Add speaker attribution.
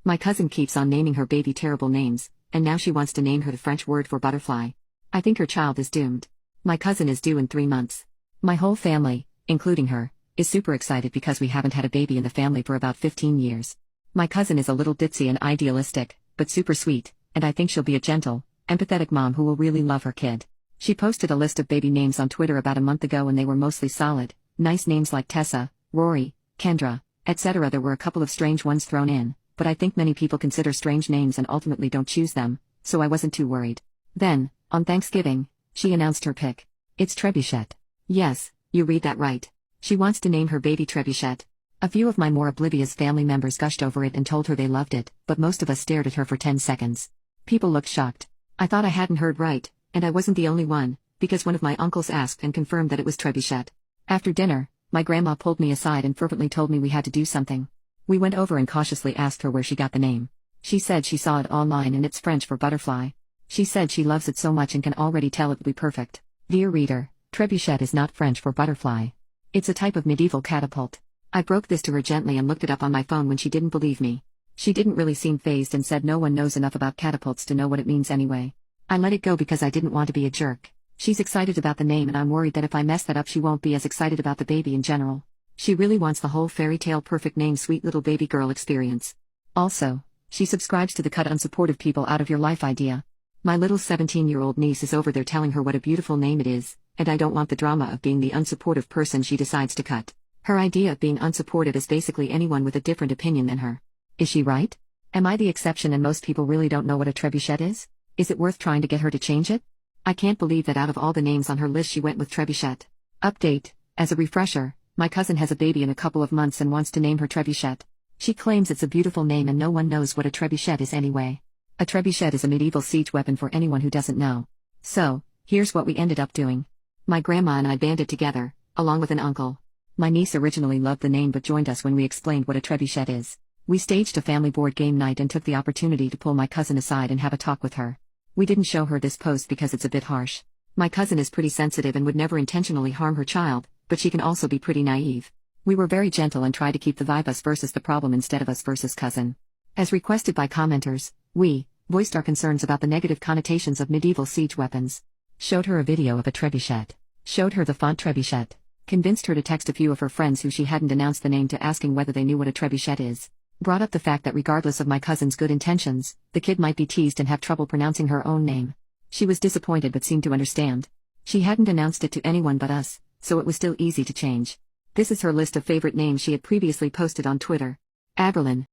Speaker 1: My cousin keeps on naming her baby terrible names, and now she wants to name her the French word for butterfly. I think her child is doomed. My cousin is due in 3 months. My whole family, including her, is super excited because we haven't had a baby in the family for about 15 years. My cousin is a little ditzy and idealistic, but super sweet, and I think she'll be a gentle, empathetic mom who will really love her kid. She posted a list of baby names on Twitter about a month ago and they were mostly solid, nice names like Tessa, Rory, Kendra, etc. There were a couple of strange ones thrown in, but I think many people consider strange names and ultimately don't choose them, so I wasn't too worried. Then, on Thanksgiving, she announced her pick. It's Trebuchet. Yes, you read that right. She wants to name her baby Trebuchet. A few of my more oblivious family members gushed over it and told her they loved it, but most of us stared at her for 10 seconds. People looked shocked. I thought I hadn't heard right, and I wasn't the only one, because one of my uncles asked and confirmed that it was Trebuchet. After dinner, my grandma pulled me aside and fervently told me we had to do something. We went over and cautiously asked her where she got the name. She said she saw it online and it's French for butterfly. She said she loves it so much and can already tell it will be perfect. Dear reader, Trebuchet is not French for butterfly. It's a type of medieval catapult. I broke this to her gently and looked it up on my phone when she didn't believe me. She didn't really seem fazed and said no one knows enough about catapults to know what it means anyway. I let it go because I didn't want to be a jerk. She's excited about the name and I'm worried that if I mess that up she won't be as excited about the baby in general. She really wants the whole fairy tale perfect name sweet little baby girl experience. Also, she subscribes to the cut unsupportive people out of your life idea. My little 17-year-old niece is over there telling her what a beautiful name it is, and I don't want the drama of being the unsupportive person she decides to cut. Her idea of being unsupportive is basically anyone with a different opinion than her. Is she right? Am I the exception and most people really don't know what a trebuchet is? Is it worth trying to get her to change it? I can't believe that out of all the names on her list she went with trebuchet. Update, as a refresher, my cousin has a baby in a couple of months and wants to name her Trebuchet. She claims it's a beautiful name and no one knows what a trebuchet is anyway. A trebuchet is a medieval siege weapon for anyone who doesn't know. So, here's what we ended up doing. My grandma and I banded together, along with an uncle. My niece originally loved the name but joined us when we explained what a trebuchet is. We staged a family board game night and took the opportunity to pull my cousin aside and have a talk with her. We didn't show her this post because it's a bit harsh. My cousin is pretty sensitive and would never intentionally harm her child, but she can also be pretty naive. We were very gentle and tried to keep the vibe us versus the problem instead of us versus cousin. As requested by commenters, we voiced our concerns about the negative connotations of medieval siege weapons. Showed her a video of a trebuchet. Showed her the font trebuchet. Convinced her to text a few of her friends who she hadn't announced the name to asking whether they knew what a trebuchet is. Brought up the fact that regardless of my cousin's good intentions, the kid might be teased and have trouble pronouncing her own name. She was disappointed but seemed to understand. She hadn't announced it to anyone but us, so it was still easy to change. This is her list of favorite names she had previously posted on Twitter. Aberlin,